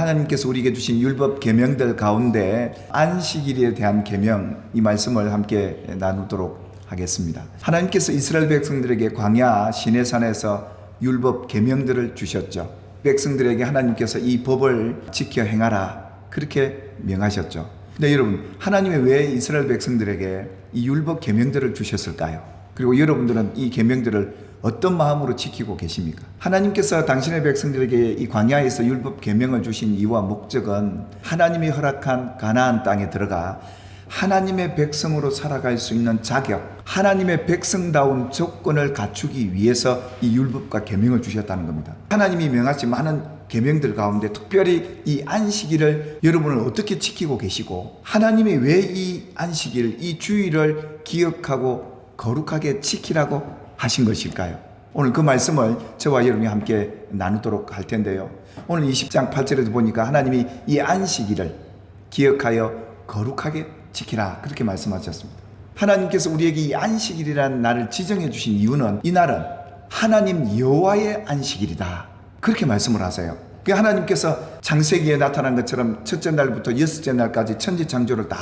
하나님께서 우리에게 주신 율법 계명들 가운데 안식일에 대한 계명, 이 말씀을 함께 나누도록 하겠습니다. 하나님께서 이스라엘 백성들에게 광야 시내산에서 율법 계명들을 주셨죠. 백성들에게 하나님께서 이 법을 지켜 행하라, 그렇게 명하셨죠. 근데 여러분, 하나님이 왜 이스라엘 백성들에게 이 율법 계명들을 주셨을까요? 그리고 여러분들은 이 계명들을 어떤 마음으로 지키고 계십니까? 하나님께서 당신의 백성들에게 이 광야에서 율법 계명을 주신 이유와 목적은 하나님이 허락한 가나안 땅에 들어가 하나님의 백성으로 살아갈 수 있는 자격, 하나님의 백성다운 조건을 갖추기 위해서 이 율법과 계명을 주셨다는 겁니다. 하나님이 명하신 많은 계명들 가운데 특별히 이 안식일을 여러분은 어떻게 지키고 계시고, 하나님이 왜 이 안식일, 이 주일을 기억하고 거룩하게 지키라고 하신 것일까요? 오늘 그 말씀을 저와 여러분이 함께 나누도록 할 텐데요. 오늘 20장 8절에도 보니까 하나님이 이 안식일을 기억하여 거룩하게 지키라, 그렇게 말씀하셨습니다. 하나님께서 우리에게 이 안식일이라는 날을 지정해 주신 이유는 이 날은 하나님 여호와의 안식일이다, 그렇게 말씀을 하세요. 그 하나님께서 창세기에 나타난 것처럼 첫째 날부터 여섯째 날까지 천지창조를 다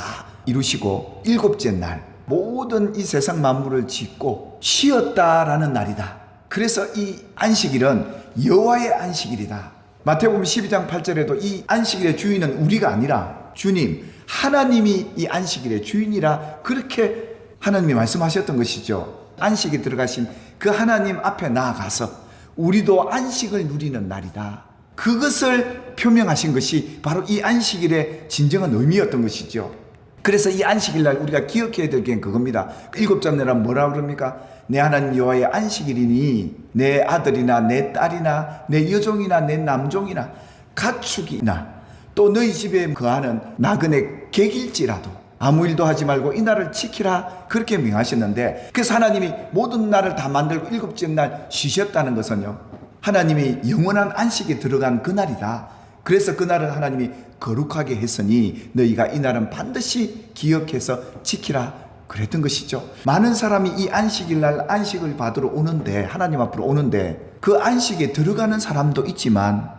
이루시고 일곱째 날 모든 이 세상 만물을 짓고 쉬었다라는 날이다. 그래서 이 안식일은 여호와의 안식일이다. 마태복음 12장 8절에도 이 안식일의 주인은 우리가 아니라 주님, 하나님이 이 안식일의 주인이라, 그렇게 하나님이 말씀하셨던 것이죠. 안식에 들어가신 그 하나님 앞에 나아가서 우리도 안식을 누리는 날이다, 그것을 표명하신 것이 바로 이 안식일의 진정한 의미였던 것이죠. 그래서 이 안식일 날 우리가 기억해야 될 게 그겁니다. 일곱째 날은 뭐라 그럽니까? 내 하나님 여호와의 안식일이니 내 아들이나 내 딸이나 내 여종이나 내 남종이나 가축이나 또 너희 집에 거하는 나그네 객일지라도 아무 일도 하지 말고 이 날을 지키라, 그렇게 명하셨는데, 그래서 하나님이 모든 날을 다 만들고 일곱째 날 쉬셨다는 것은요, 하나님이 영원한 안식에 들어간 그 날이다. 그래서 그 날을 하나님이 거룩하게 했으니 너희가 이 날은 반드시 기억해서 지키라, 그랬던 것이죠. 많은 사람이 이 안식일 날 안식을 받으러 오는데, 하나님 앞으로 오는데 그 안식에 들어가는 사람도 있지만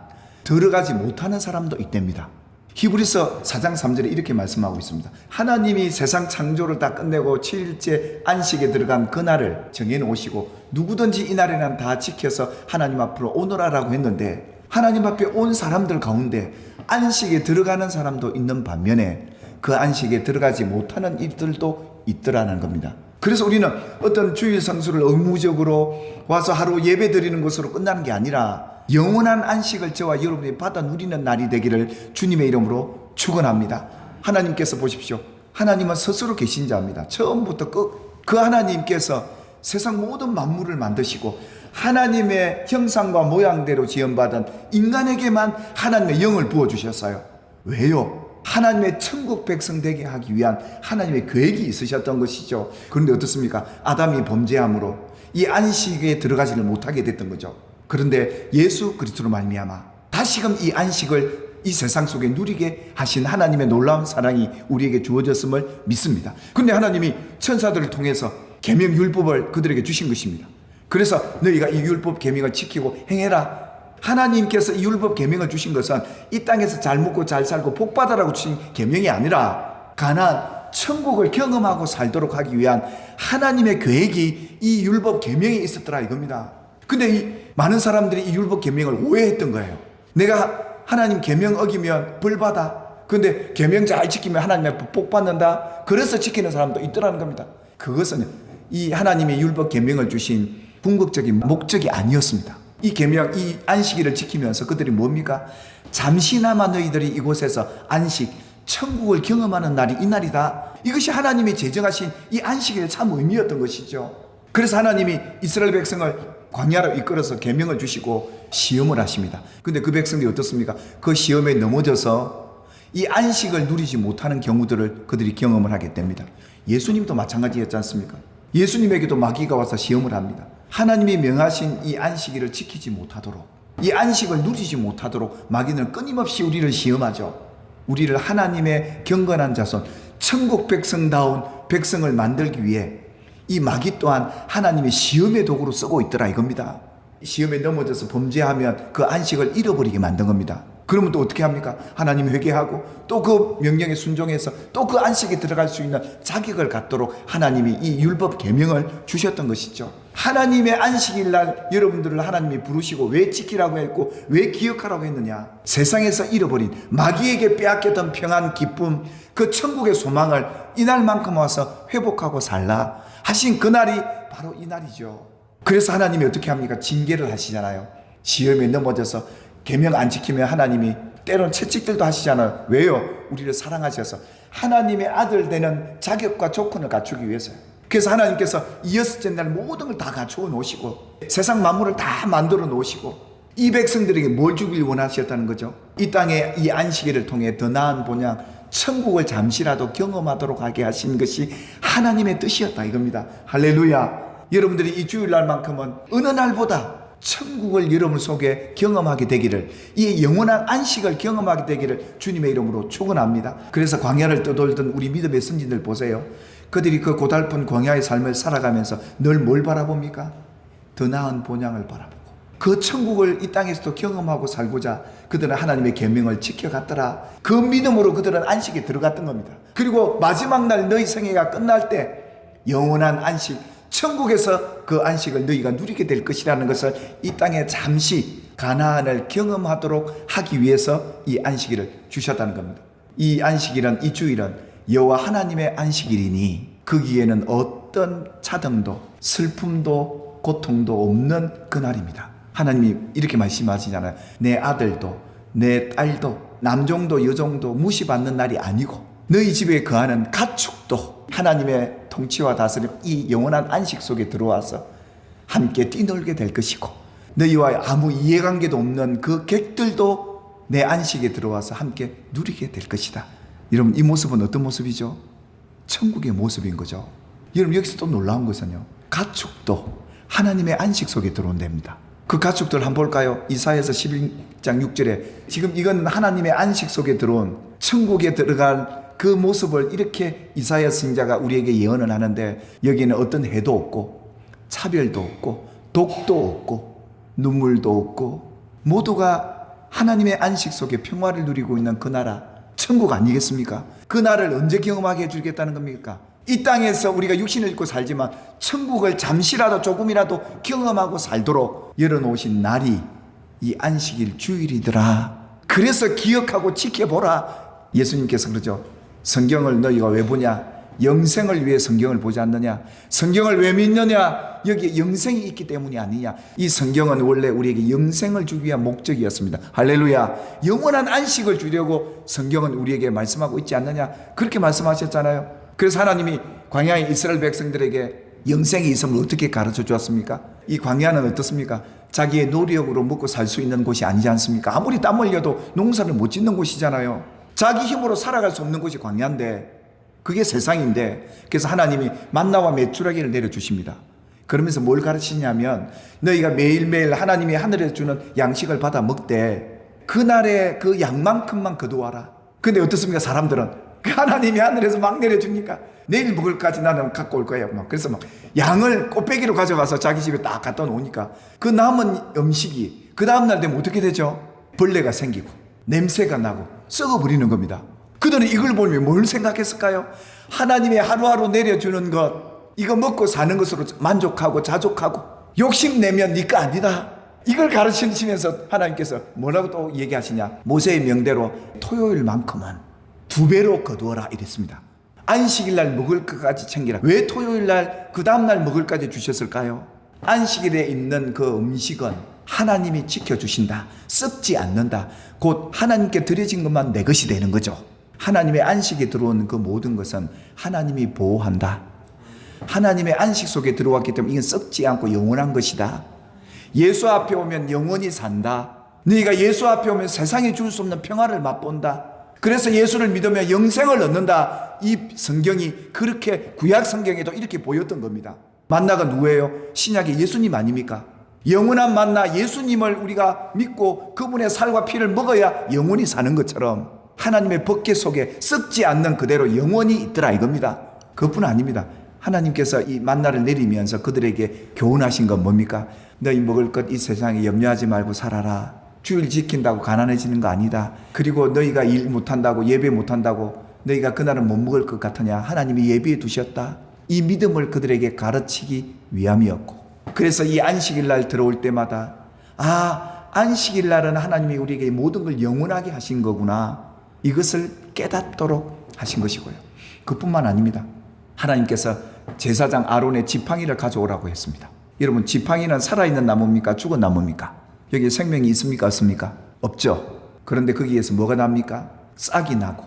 들어가지 못하는 사람도 있답니다. 히브리서 4장 3절에 이렇게 말씀하고 있습니다. 하나님이 세상 창조를 다 끝내고 7일째 안식에 들어간 그 날을 정해놓으시고 누구든지 이 날에는 다 지켜서 하나님 앞으로 오너라라고 했는데, 하나님 앞에 온 사람들 가운데 안식에 들어가는 사람도 있는 반면에 그 안식에 들어가지 못하는 이들도 있더라는 겁니다. 그래서 우리는 어떤 주일 성수를 의무적으로 와서 하루 예배 드리는 것으로 끝나는 게 아니라 영원한 안식을 저와 여러분이 받아 누리는 날이 되기를 주님의 이름으로 축원합니다. 하나님께서 보십시오. 하나님은 스스로 계신 자입니다. 처음부터 그 하나님께서 세상 모든 만물을 만드시고 하나님의 형상과 모양대로 지음받은 인간에게만 하나님의 영을 부어주셨어요. 왜요? 하나님의 천국 백성 되게 하기 위한 하나님의 계획이 있으셨던 것이죠. 그런데 어떻습니까? 아담이 범죄함으로 이 안식에 들어가지를 못하게 됐던 거죠. 그런데 예수 그리스도로 말미암아 다시금 이 안식을 이 세상 속에 누리게 하신 하나님의 놀라운 사랑이 우리에게 주어졌음을 믿습니다. 그런데 하나님이 천사들을 통해서 계명 율법을 그들에게 주신 것입니다. 그래서 너희가 이 율법 계명을 지키고 행해라. 하나님께서 이 율법 계명을 주신 것은 이 땅에서 잘 먹고 잘 살고 복 받으라고 주신 계명이 아니라 가나안 천국을 경험하고 살도록 하기 위한 하나님의 계획이 이 율법 계명에 있었더라 이겁니다. 근데 이 많은 사람들이 이 율법 계명을 오해했던 거예요. 내가 하나님 계명 어기면 벌 받아. 근데 계명 잘 지키면 하나님의 복 받는다. 그래서 지키는 사람도 있더라는 겁니다. 그것은 이 하나님의 율법 계명을 주신 궁극적인 목적이 아니었습니다. 이 계명, 이 안식일을 지키면서 그들이 뭡니까? 잠시나마 너희들이 이곳에서 안식, 천국을 경험하는 날이 이 날이다. 이것이 하나님이 제정하신 이 안식일의 참 의미였던 것이죠. 그래서 하나님이 이스라엘 백성을 광야로 이끌어서 계명을 주시고 시험을 하십니다. 근데 그 백성들이 어떻습니까? 그 시험에 넘어져서 이 안식을 누리지 못하는 경우들을 그들이 경험을 하게 됩니다. 예수님도 마찬가지였지 않습니까? 예수님에게도 마귀가 와서 시험을 합니다. 하나님이 명하신 이 안식일을 지키지 못하도록, 이 안식을 누리지 못하도록 마귀는 끊임없이 우리를 시험하죠. 우리를 하나님의 경건한 자손, 천국 백성다운 백성을 만들기 위해 이 마귀 또한 하나님의 시험의 도구로 쓰고 있더라 이겁니다. 시험에 넘어져서 범죄하면 그 안식을 잃어버리게 만든 겁니다. 그러면 또 어떻게 합니까? 하나님 회개하고 또 그 명령에 순종해서 또 그 안식에 들어갈 수 있는 자격을 갖도록 하나님이 이 율법 계명을 주셨던 것이죠. 하나님의 안식일 날 여러분들을 하나님이 부르시고 왜 지키라고 했고 왜 기억하라고 했느냐? 세상에서 잃어버린, 마귀에게 빼앗겼던 평안, 기쁨, 그 천국의 소망을 이날만큼 와서 회복하고 살라 하신 그날이 바로 이 날이죠. 그래서 하나님이 어떻게 합니까? 징계를 하시잖아요. 시험에 넘어져서 계명 안 지키면 하나님이 때로는 채찍질도 하시잖아요. 왜요? 우리를 사랑하셔서 하나님의 아들 되는 자격과 조건을 갖추기 위해서요. 그래서 하나님께서 이 여섯째 날 모든 걸 다 갖추어 놓으시고 세상 만물을 다 만들어 놓으시고 이 백성들에게 뭘 주길 원하셨다는 거죠? 이 땅에 이 안식일을 통해 더 나은 본향 천국을 잠시라도 경험하도록 하게 하신 것이 하나님의 뜻이었다 이겁니다. 할렐루야. 여러분들이 이 주일날만큼은 어느 날보다 천국을 여러분 속에 경험하게 되기를, 이 영원한 안식을 경험하게 되기를 주님의 이름으로 축원합니다. 그래서 광야를 떠돌던 우리 믿음의 선진들 보세요. 그들이 그 고달픈 광야의 삶을 살아가면서 늘 뭘 바라봅니까? 더 나은 본향을 바라보고 그 천국을 이 땅에서도 경험하고 살고자 그들은 하나님의 계명을 지켜갔더라. 그 믿음으로 그들은 안식에 들어갔던 겁니다. 그리고 마지막 날 너희 생애가 끝날 때 영원한 안식, 천국에서 그 안식을 너희가 누리게 될 것이라는 것을 이 땅에 잠시 가나안을 경험하도록 하기 위해서 이 안식일을 주셨다는 겁니다. 이 안식일은, 이 주일은 여호와 하나님의 안식일이니 거기에는 어떤 차등도 슬픔도 고통도 없는 그날입니다. 하나님이 이렇게 말씀하시잖아요. 내 아들도 내 딸도 남종도 여종도 무시받는 날이 아니고 너희 집에 거하는 가축도 하나님의 통치와 다스림, 이 영원한 안식 속에 들어와서 함께 뛰놀게 될 것이고 너희와 아무 이해관계도 없는 그 객들도 내 안식에 들어와서 함께 누리게 될 것이다. 여러분, 이 모습은 어떤 모습이죠? 천국의 모습인 거죠. 여러분, 여기서 또 놀라운 것은요, 가축도 하나님의 안식 속에 들어온답니다. 그 가축들 한번 볼까요? 이사야서 11장 6절에 지금 이건 하나님의 안식 속에 들어온 천국에 들어갈 그 모습을 이렇게 이사야 선지자가 우리에게 예언을 하는데, 여기는 어떤 해도 없고 차별도 없고 독도 없고 눈물도 없고 모두가 하나님의 안식 속에 평화를 누리고 있는 그 나라, 천국 아니겠습니까? 그 나라를 언제 경험하게 해주겠다는 겁니까? 이 땅에서 우리가 육신을 입고 살지만 천국을 잠시라도 조금이라도 경험하고 살도록 열어놓으신 날이 이 안식일 주일이더라. 그래서 기억하고 지켜보라. 예수님께서 그러죠. 성경을 너희가 왜 보냐? 영생을 위해 성경을 보지 않느냐? 성경을 왜 믿느냐? 여기에 영생이 있기 때문이 아니냐? 이 성경은 원래 우리에게 영생을 주기 위한 목적이었습니다. 할렐루야. 영원한 안식을 주려고 성경은 우리에게 말씀하고 있지 않느냐? 그렇게 말씀하셨잖아요. 그래서 하나님이 광야의 이스라엘 백성들에게 영생이 있음을 어떻게 가르쳐 주었습니까? 이 광야는 어떻습니까? 자기의 노력으로 먹고 살 수 있는 곳이 아니지 않습니까? 아무리 땀 흘려도 농사를 못 짓는 곳이잖아요. 자기 힘으로 살아갈 수 없는 곳이 광야인데, 그게 세상인데, 그래서 하나님이 만나와 메추라기를 내려주십니다. 그러면서 뭘 가르치냐면, 너희가 매일매일 하나님이 하늘에서 주는 양식을 받아 먹되 그날의 그 양만큼만 거두어라. 근데 어떻습니까? 사람들은 그 하나님이 하늘에서 막 내려주니까 내일 먹을까지 나는 갖고 올 거예요. 그래서 양을 꽃배기로 가져가서 자기 집에 딱 갖다 놓으니까 그 남은 음식이 그 다음날 되면 어떻게 되죠? 벌레가 생기고 냄새가 나고 썩어버리는 겁니다. 그들은 이걸 보면 뭘 생각했을까요? 하나님의 하루하루 내려주는 것, 이거 먹고 사는 것으로 만족하고 자족하고 욕심내면 네 거 아니다. 이걸 가르치시면서 하나님께서 뭐라고 또 얘기하시냐? 모세의 명대로 토요일만큼은 2배로 거두어라 이랬습니다. 안식일날 먹을 것까지 챙기라. 왜 토요일날 그 다음날 먹을 까지 주셨을까요? 안식일에 있는 그 음식은 하나님이 지켜주신다. 썩지 않는다. 곧 하나님께 드려진 것만 내 것이 되는 거죠. 하나님의 안식에 들어온 그 모든 것은 하나님이 보호한다. 하나님의 안식 속에 들어왔기 때문에 이건 썩지 않고 영원한 것이다. 예수 앞에 오면 영원히 산다. 너희가 예수 앞에 오면 세상에 줄 수 없는 평화를 맛본다. 그래서 예수를 믿으면 영생을 얻는다. 이 성경이 그렇게 구약 성경에도 이렇게 보였던 겁니다. 만나가 누구예요? 신약의 예수님 아닙니까? 영원한 만나 예수님을 우리가 믿고 그분의 살과 피를 먹어야 영원히 사는 것처럼 하나님의 법궤 속에 썩지 않는 그대로 영원히 있더라 이겁니다. 그것뿐 아닙니다. 하나님께서 이 만나를 내리면서 그들에게 교훈하신 건 뭡니까? 너희 먹을 것 이 세상에 염려하지 말고 살아라. 주일 지킨다고 가난해지는 거 아니다. 그리고 너희가 일 못한다고 예배 못한다고 너희가 그날은 못 먹을 것 같으냐. 하나님이 예비해 두셨다. 이 믿음을 그들에게 가르치기 위함이었고, 그래서 이 안식일 날 들어올 때마다 안식일 날은 하나님이 우리에게 모든 걸 영원하게 하신 거구나, 이것을 깨닫도록 하신 것이고요. 그뿐만 아닙니다. 하나님께서 제사장 아론의 지팡이를 가져오라고 했습니다. 여러분, 지팡이는 살아있는 나무입니까? 죽은 나무입니까? 여기에 생명이 있습니까? 없습니까? 없죠. 그런데 거기에서 뭐가 납니까? 싹이 나고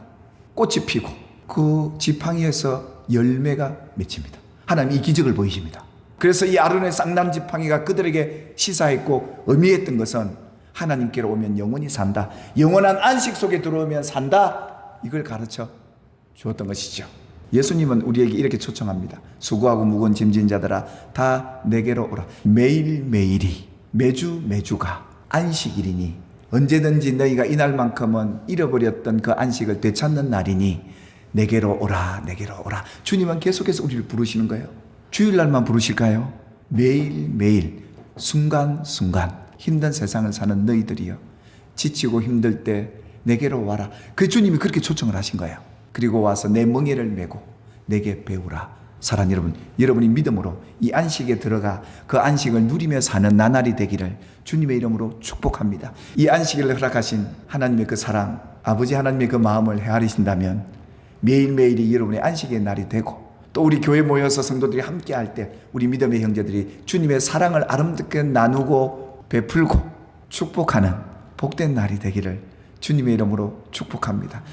꽃이 피고 그 지팡이에서 열매가 맺힙니다. 하나님 이 기적을 보이십니다. 그래서 이 아론의 쌍남 지팡이가 그들에게 시사했고 의미했던 것은 하나님께로 오면 영원히 산다, 영원한 안식 속에 들어오면 산다, 이걸 가르쳐 주었던 것이죠. 예수님은 우리에게 이렇게 초청합니다. 수고하고 무거운 짐진 자들아 다 내게로 오라. 매일매일이, 매주매주가 안식일이니 언제든지 너희가 이날만큼은 잃어버렸던 그 안식을 되찾는 날이니 내게로 오라, 내게로 오라. 주님은 계속해서 우리를 부르시는 거예요. 주일날만 부르실까요? 매일매일 순간순간 힘든 세상을 사는 너희들이요, 지치고 힘들 때 내게로 와라. 그 주님이 그렇게 초청을 하신 거예요. 그리고 와서 내 멍에를 메고 내게 배우라. 사랑하는 여러분, 여러분이 믿음으로 이 안식에 들어가 그 안식을 누리며 사는 나날이 되기를 주님의 이름으로 축복합니다. 이 안식일을 허락하신 하나님의 그 사랑, 아버지 하나님의 그 마음을 헤아리신다면 매일매일이 여러분의 안식의 날이 되고, 또 우리 교회 모여서 성도들이 함께 할 때 우리 믿음의 형제들이 주님의 사랑을 아름답게 나누고 베풀고 축복하는 복된 날이 되기를 주님의 이름으로 축복합니다.